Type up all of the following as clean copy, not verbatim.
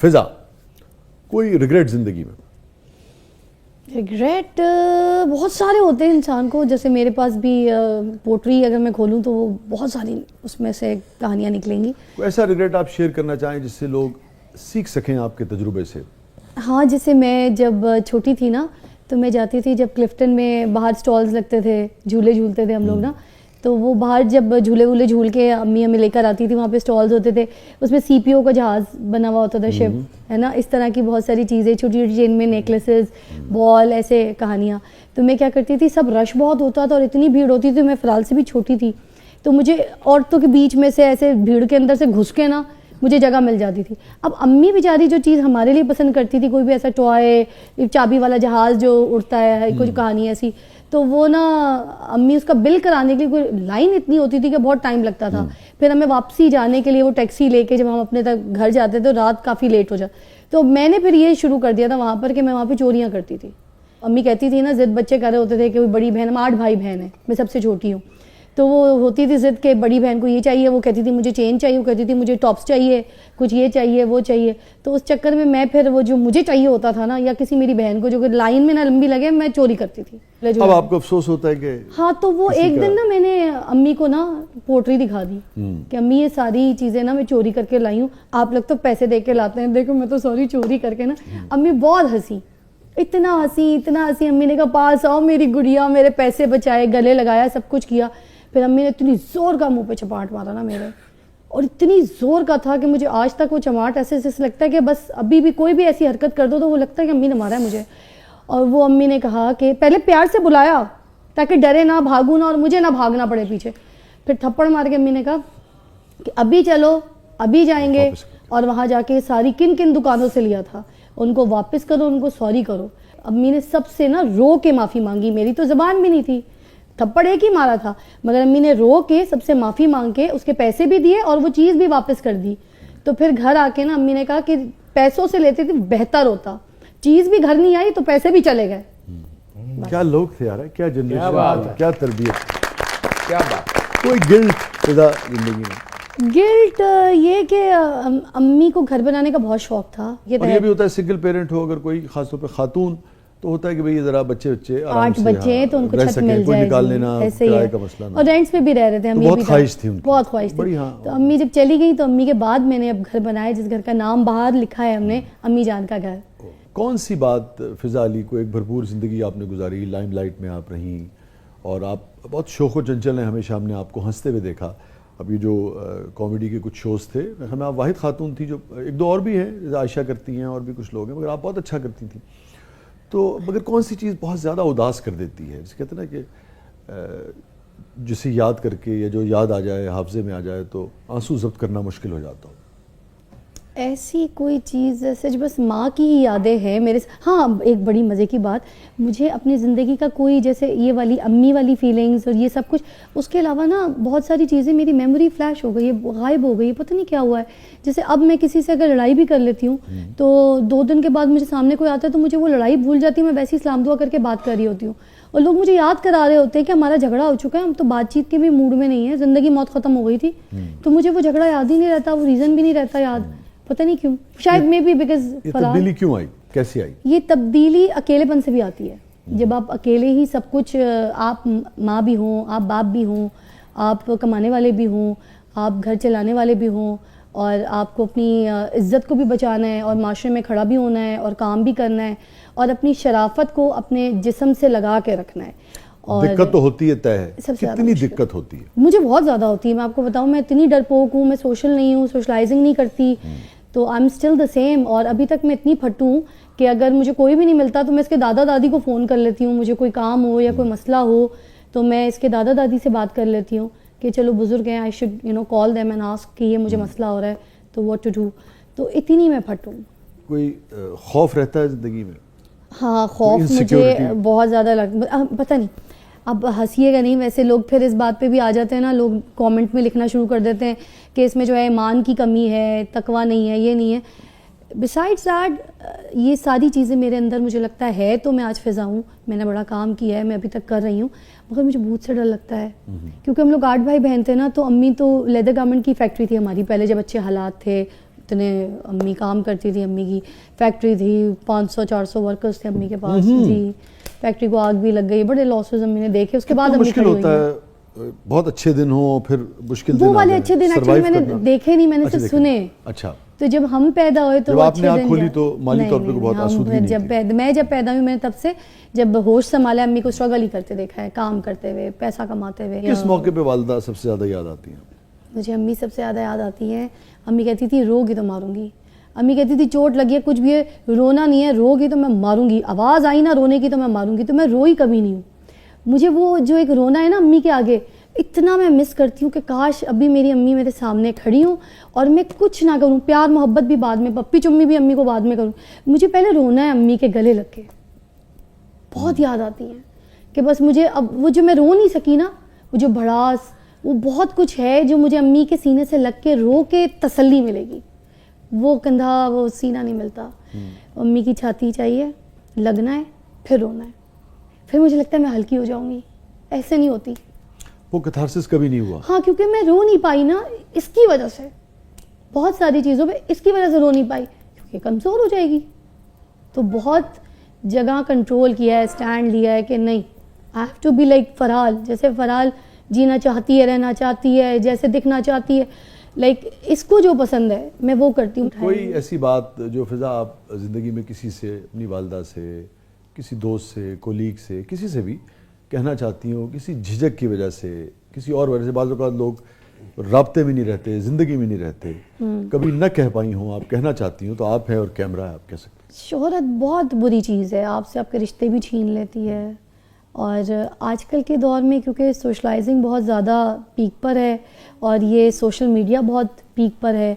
فضا، کوئی ریگریٹ زندگی میں؟ ریگریٹ بہت سارے ہوتے ہیں انسان کو. جیسے میرے پاس بھی پوٹری اگر میں کھولوں تو وہ بہت ساری اس میں سے کہانیاں نکلیں گی. کوئی ایسا ریگریٹ آپ شیئر کرنا چاہیں جس سے لوگ سیکھ سکیں آپ کے تجربے سے؟ ہاں، جیسے میں جب چھوٹی تھی نا تو میں جاتی تھی، جب کلفٹن میں باہر سٹالز لگتے تھے، جھولے جھولتے تھے ہم لوگ نا، تو وہ باہر جب جھولے وولے جھول کے امی ہمیں لے کر آتی تھی، وہاں پہ سٹالز ہوتے تھے، اس میں سی پی او کا جہاز بنا ہوا ہوتا تھا، شپ ہے نا، اس طرح کی بہت ساری چیزیں چھوٹی چھوٹی جن میں نیکلیسز، بال، ایسے کہانیاں. تو میں کیا کرتی تھی، سب رش بہت ہوتا تھا اور اتنی بھیڑ ہوتی تھی، میں فرال سے بھی چھوٹی تھی تو مجھے عورتوں کے بیچ میں سے ایسے بھیڑ کے اندر سے گھس کے نا مجھے جگہ مل جاتی تھی. اب امی بیچاری جو چیز ہمارے لیے پسند کرتی تھی، کوئی بھی ایسا ٹوائے، چابی والا جہاز جو اڑتا ہے، کچھ کہانی ایسی، تو وہ نا امی اس کا بل کرانے کے لیے کوئی لائن اتنی ہوتی تھی کہ بہت ٹائم لگتا تھا. پھر ہمیں واپسی جانے کے لیے وہ ٹیکسی لے کے جب ہم اپنے تک گھر جاتے تو رات کافی لیٹ ہو جاتا. تو میں نے پھر یہ شروع کر دیا تھا وہاں پر کہ میں وہاں پہ چوریاں کرتی تھی. امی کہتی تھی نا، ضد بچے کر رہے ہوتے تھے کہ کوئی بڑی بہن، ہم 8 بھائی بہن ہیں، میں سب سے چھوٹی ہوں، تو وہ ہوتی تھی ضد کہ بڑی بہن کو یہ چاہیے، وہ کہتی تھی مجھے چین چاہیے، وہ کہتی تھی مجھے ٹاپس چاہیے، کچھ یہ چاہیے وہ چاہیے. تو اس چکر میں میں پھر وہ جو مجھے چاہیے ہوتا تھا نا، یا کسی میری بہن کو جو کہ لائن میں نہ لمبی لگے، میں چوری کرتی تھی. اب آپ کو افسوس ہوتا ہے کہ ہاں، تو وہ ایک دن نا میں نے امی کو نا پوٹری دکھا دی کہ امی یہ ساری چیزیں نا میں چوری کر کے لائی ہوں، آپ لوگ تو پیسے دے کے لاتے ہیں، دیکھو میں تو ساری چوری کر کے نا. امی بہت ہنسی، اتنا ہنسی. امی نے کہا پاس آؤ میری گڑیا، میرے پیسے بچائے، گلے لگایا، سب کچھ کیا. پھر امی نے اتنی زور کا منہ پہ چپاٹ مارا نا میرے، اور اتنی زور کا تھا کہ مجھے آج تک وہ چماٹ ایسے لگتا ہے کہ بس ابھی بھی کوئی بھی ایسی حرکت کر دو تو وہ لگتا ہے کہ امی نے مارا ہے مجھے. اور وہ امی نے کہا کہ پہلے پیار سے بلایا تاکہ ڈرے نہ، بھاگوں نہ، اور مجھے نہ بھاگنا پڑے پیچھے. پھر تھپڑ مار کے امی نے کہا کہ ابھی چلو، ابھی جائیں گے، اور وہاں جا کے ساری کن کن دکانوں سے لیا تھا ان کو واپس کرو، ان کو سوری کرو. امی نے سب سے نا رو کے معافی مانگی، میری تو زبان بھی نہیں تھی، تھپڑ ایک ہی مارا تھا، مگر امی نے رو کے سب سے معافی مانگ کے اس کے پیسے بھی دیے اور وہ چیز بھی واپس کر دی. تو پھر گھر آ کے نا امی نے کہا کہ پیسوں سے لیتے تھے بہتر ہوتا، چیز بھی گھر نہیں آئی تو پیسے بھی چلے گئے. کیا لوگ تھے یار، کیا جنریشن، کیا تربیت، کیا بات. کوئی گلٹ فضا زندگی میں؟ گلٹ یہ کہ امی کو گھر بنانے کا بہت شوق تھا. اور یہ بھی ہوتا ہے سنگل پیرنٹ ہو، اگر کوئی خاص طور پہ خاتون، تو ہوتا ہے کہ بھئی ذرا بچے 8 بچے ہیں تو ان کو چھت مل جائے، نکال لینا، ایسے ہی کرائے ہے. کا مسئلہ نہ. اور رینٹس پہ بھی رہ رہے تھے امی، بہت خواہش تھی ان کی، بہت خواہش تھی. تو امی جب چلی گئی تو امی کے بعد میں نے اب گھر بنایا، جس گھر کا نام باہر لکھا ہے ہم نے، امی جان کا گھر. کون سی بات فضا علی کو، ایک بھرپور زندگی آپ نے گزاری، لائم لائٹ میں آپ رہیں اور آپ بہت شوق و چنچل ہیں، ہمیشہ ہم نے آپ کو ہنستے ہوئے دیکھا. ابھی جو کامیڈی کے کچھ شوز تھے، ہمیں آپ واحد خاتون تھی، جو ایک دو اور بھی ہیں جیسے عائشہ کرتی ہیں اور بھی کچھ لوگ ہیں، مگر آپ بہت اچھا کرتی تھیں. تو مگر کون سی چیز بہت زیادہ اداس کر دیتی ہے، جسے کہتے ہیں نا کہ جسے یاد کر کے یا جو یاد آ جائے، حافظے میں آ جائے تو آنسو ضبط کرنا مشکل ہو جاتا ہو؟ ایسی کوئی چیز سچ بس ماں کی ہی یادیں ہیں میرے. ہاں، ایک بڑی مزے کی بات، مجھے اپنی زندگی کا کوئی جیسے یہ والی امی والی فیلنگز اور یہ سب کچھ، اس کے علاوہ نا بہت ساری چیزیں میری میموری فلیش ہو گئی ہے، غائب ہو گئی ہے، پتہ نہیں کیا ہوا ہے. جیسے اب میں کسی سے اگر لڑائی بھی کر لیتی ہوں تو 2 دن کے بعد مجھے سامنے کوئی آتا ہے تو مجھے وہ لڑائی بھول جاتی ہے، میں ویسے ہی سلام دعا کر کے بات کر رہی ہوتی ہوں، اور لوگ مجھے یاد کرا رہے ہوتے ہیں کہ ہمارا جھگڑا ہو چکا ہے، ہم تو بات چیت کے بھی موڈ میں نہیں ہیں، زندگی موت ختم ہو گئی تھی. تو مجھے وہ جھگڑا یاد ہی نہیں رہتا، وہ ریزن بھی نہیں رہتا یاد، پتہ نہیں کیوں، شاید میں بھی بیکاز یہ تبدیلی کیوں آئی، کیسی آئی؟ یہ تبدیلی اکیلے پن سے بھی آتی ہے. جب آپ اکیلے ہی سب کچھ، آپ ماں بھی ہوں، آپ باپ بھی ہوں، آپ کمانے والے بھی ہوں، آپ گھر چلانے والے بھی ہوں، اور آپ کو اپنی عزت کو بھی بچانا ہے اور معاشرے میں کھڑا بھی ہونا ہے اور کام بھی کرنا ہے اور اپنی شرافت کو اپنے جسم سے لگا کے رکھنا ہے. اور دقت تو ہوتی ہے طے ہے، کتنی دقت ہوتی ہے؟ مجھے بہت زیادہ ہوتی ہے. میں آپ کو بتاؤں، میں اتنی ڈرپوک ہوں، میں سوشل نہیں ہوں، سوشلائزنگ نہیں کرتی، تو I am still the same. اور ابھی تک میں اتنی پھٹو ہوں کہ اگر مجھے کوئی بھی نہیں ملتا تو میں اس کے دادا دادی کو فون کر لیتی ہوں، مجھے کوئی کام ہو یا کوئی مسئلہ ہو تو میں اس کے دادا دادی سے بات کر لیتی ہوں کہ چلو بزرگ ہیں، I should call them and ask کہ یہ مجھے مسئلہ ہو رہا ہے تو واٹ ٹو ڈو. تو اتنی میں پھٹوں. کوئی خوف رہتا ہے زندگی میں؟ ہاں، خوف مجھے بہت زیادہ لگتا، پتہ نہیں، اب ہنسیے گا نہیں، ویسے لوگ پھر اس بات پہ بھی آ جاتے ہیں نا، لوگ کامنٹ میں لکھنا شروع کر دیتے ہیں کہ اس میں جو ہے ایمان کی کمی ہے، تقویٰ نہیں ہے، یہ نہیں ہے. بسائڈس دیٹ یہ ساری چیزیں میرے اندر مجھے لگتا ہے، تو میں آج فضا ہوں، میں نے بڑا کام کیا ہے، میں ابھی تک کر رہی ہوں، مگر مجھے بہت سے ڈر لگتا ہے کیونکہ ہم لوگ 8 بھائی بہن تھے نا. تو امی تو لیدر گارمنٹ کی فیکٹری تھی ہماری پہلے، جب اچھے حالات تھے اتنے امی کام کرتی تھی, امی کی فیکٹری تھی, 500-400 ورکرز تھے امی کے پاس جی, فیکٹری کو آگ بھی لگ گئی, بڑے لاسز امی نے دیکھے. اس کے بعد امی مشکل ہوتا ہے, بہت اچھے دن ہوں پھر مشکل دن, وہ والے اچھے دن ایکچولی میں نے دیکھے نہیں, میں نے صرف سنے. اچھا, تو جب ہم پیدا ہوئے تو جب آپ نے آنکھ کھولی تو مالی طور پہ بہت آسودگی نہیں تھی. میں جب پیدا ہوئی میں نے تب سے جب ہوش سنبھالا امی کو اسٹرگل ہی کرتے دیکھا ہے, کام کرتے ہوئے, پیسہ کماتے ہوئے. کس موقع پہ والدہ سب سے زیادہ یاد آتی ہیں؟ مجھے امی سب سے زیادہ یاد آتی ہے. امی کہتی تھی رو گی تو ماروں گی. امی کہتی تھی چوٹ لگی ہے کچھ بھی ہے, رونا نہیں ہے, رو گی تو میں ماروں گی, آواز آئی نا رونے کی تو میں ماروں گی. تو میں روئی کبھی نہیں ہوں. مجھے وہ جو ایک رونا ہے نا امی کے آگے, اتنا میں مس کرتی ہوں کہ کاش ابھی میری امی میرے سامنے کھڑی ہوں اور میں کچھ نہ کروں, پیار محبت بھی بعد میں, پپی چمی بھی امی کو بعد میں کروں, مجھے پہلے رونا ہے امی کے گلے لگ کے. بہت یاد آتی ہیں کہ بس مجھے اب وہ جو میں رو نہیں سکی نا, وہ جو بھڑاس, وہ بہت کچھ ہے جو مجھے امی کے سینے سے لگ کے رو کے تسلی ملے گی. وہ کندھا وہ سینہ نہیں ملتا. امی کی چھاتی چاہیے, لگنا ہے, پھر رونا ہے, پھر مجھے لگتا ہے میں ہلکی ہو جاؤں گی. ایسے نہیں ہوتی. وہ کتھارسس کبھی نہیں ہوا؟ ہاں, کیونکہ میں رو نہیں پائی نا اس کی وجہ سے, بہت ساری چیزوں پہ اس کی وجہ سے رو نہیں پائی, کیونکہ کمزور ہو جائے گی. تو بہت جگہ کنٹرول کیا ہے, اسٹینڈ لیا ہے کہ نہیں, I have to be like Farhal. جیسے فرحال جینا چاہتی ہے, رہنا چاہتی ہے, جیسے دکھنا چاہتی ہے, لائک اس کو جو پسند ہے میں وہ کرتی ہوں. کوئی ایسی بات جو فضا آپ زندگی میں کسی سے, اپنی والدہ سے, کسی دوست سے, کولیگ سے, کسی سے بھی کہنا چاہتی ہوں, کسی جھجک کی وجہ سے, کسی اور وجہ سے؟ بعض اوقات لوگ رابطے میں نہیں رہتے, زندگی میں نہیں رہتے, کبھی نہ کہہ پائی ہوں, آپ کہنا چاہتی ہوں, تو آپ ہیں اور کیمرہ ہے, آپ کہہ سکتے ہیں. شہرت بہت بری چیز ہے, آپ سے آپ کے رشتے بھی چھین لیتی ہے. اور آج کل کے دور میں کیونکہ سوشلائزنگ بہت زیادہ پیک پر ہے اور یہ سوشل میڈیا بہت پیک پر ہے,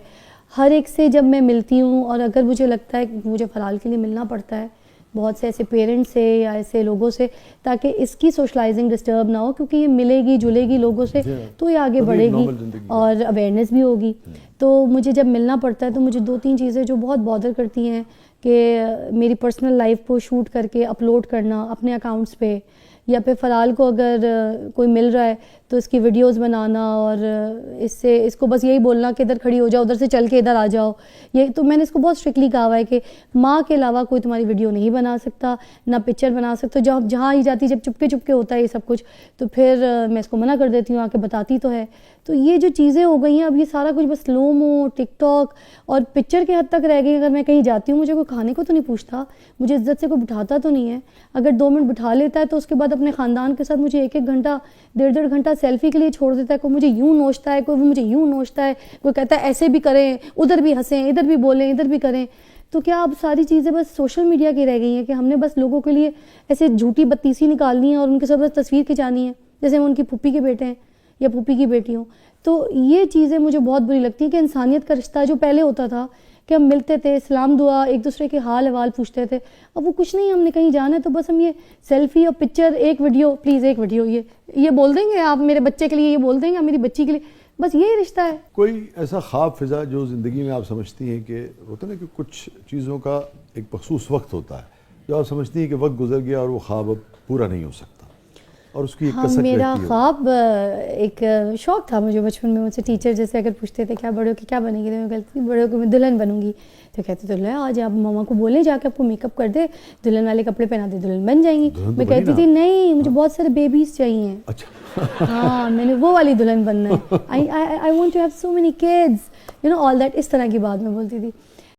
ہر ایک سے جب میں ملتی ہوں, اور اگر مجھے لگتا ہے کہ مجھے فرحال کے لیے ملنا پڑتا ہے بہت سے ایسے پیرنٹس سے یا ایسے لوگوں سے, تاکہ اس کی سوشلائزنگ ڈسٹرب نہ ہو, کیونکہ یہ ملے گی جلے گی لوگوں سے تو یہ آگے بڑھے گی اور اویئرنیس بھی ہوگی. تو مجھے جب ملنا پڑتا ہے تو مجھے 2-3 چیزیں جو بہت بادر کرتی ہیں کہ میری پرسنل لائف کو شوٹ کر کے اپلوڈ کرنا اپنے اکاؤنٹس پہ, یا پھر فرحال کو اگر کوئی مل رہا ہے تو اس کی ویڈیوز بنانا اور اس کو بس یہی بولنا کہ ادھر کھڑی ہو جاؤ, ادھر سے چل کے ادھر آ جاؤ. یہ تو میں نے اس کو بہت اسٹرکٹلی کہا ہوا ہے کہ ماں کے علاوہ کوئی تمہاری ویڈیو نہیں بنا سکتا, نہ پکچر بنا سکتا. جہاں ہی جاتی جب چپکے چپکے ہوتا ہے یہ سب کچھ, تو پھر میں اس کو منع کر دیتی ہوں, آ کے بتاتی تو ہے. تو یہ جو چیزیں ہو گئی ہیں اب, یہ سارا کچھ بس سلو مو, ٹک ٹاک اور پکچر کے حد تک رہ گئی. اگر میں کہیں جاتی ہوں مجھے کوئی کھانے کو تو نہیں پوچھتا, مجھے عزت سے کوئی بٹھاتا تو نہیں ہے. اگر 2 منٹ بٹھا لیتا ہے تو اس کے بعد اپنے خاندان کے ساتھ مجھے 1-1 گھنٹہ 1.5 گھنٹہ سیلفی کے لیے چھوڑ دیتا ہے. کوئی مجھے یوں نوچتا ہے, کوئی مجھے یوں نوچتا ہے, کوئی کہتا ہے ایسے بھی کریں, ادھر بھی ہنسیں, ادھر بھی بولیں, ادھر بھی کریں. تو کیا اب ساری چیزیں بس سوشل میڈیا کی رہ گئی ہیں کہ ہم نے بس لوگوں کے لیے ایسے جھوٹی بتیسی نکالنی ہے اور ان کے ساتھ بس تصویر کھنچانی ہے جیسے وہ ان کی پھوپھی کے بیٹے ہیں یا پھوپھی کی بیٹی ہوں. تو یہ چیزیں مجھے بہت بری لگتی ہیں کہ انسانیت کا رشتہ جو پہلے ہوتا تھا کہ ہم ملتے تھے, سلام دعا, ایک دوسرے کے حال احوال پوچھتے تھے, اب وہ کچھ نہیں. ہم نے کہیں جانا ہے تو بس ہم یہ سیلفی اور پکچر, ایک ویڈیو, پلیز ایک ویڈیو, یہ بول دیں گے آپ میرے بچے کے لیے, یہ بول دیں گے میری بچی کے لیے, بس یہی رشتہ ہے. کوئی ایسا خواب فضا جو زندگی میں آپ سمجھتی ہیں کہ ہوتا ہے نا کہ کچھ چیزوں کا ایک مخصوص وقت ہوتا ہے جو آپ سمجھتی ہیں کہ وقت گزر گیا اور وہ خواب اب پورا نہیں ہو سکتا, اور اس کی ایک کسک رہتی ہے؟ میرا خواب ایک شوق تھا مجھے بچپن میں. مجھ سے ٹیچر جیسے اگر پوچھتے تھے کیا بڑے ہو کے کیا بنے گی, تو میں کہتی بڑے ہو کے میں دلہن بنوں گی. تو کہتے تھے آج آپ ماما کو بولیں جا کے آپ کو میک اپ کر دے, دلہن والے کپڑے پہنا دے, دلہن بن جائیں گی. میں کہتی تھی نہیں, مجھے بہت سارے بیبیز چاہیے. اچھا ہاں, میں نے وہ والی دلہن بننا ہے. I want to have so many kids, you know all that, اس طرح کی بات میں بولتی تھی.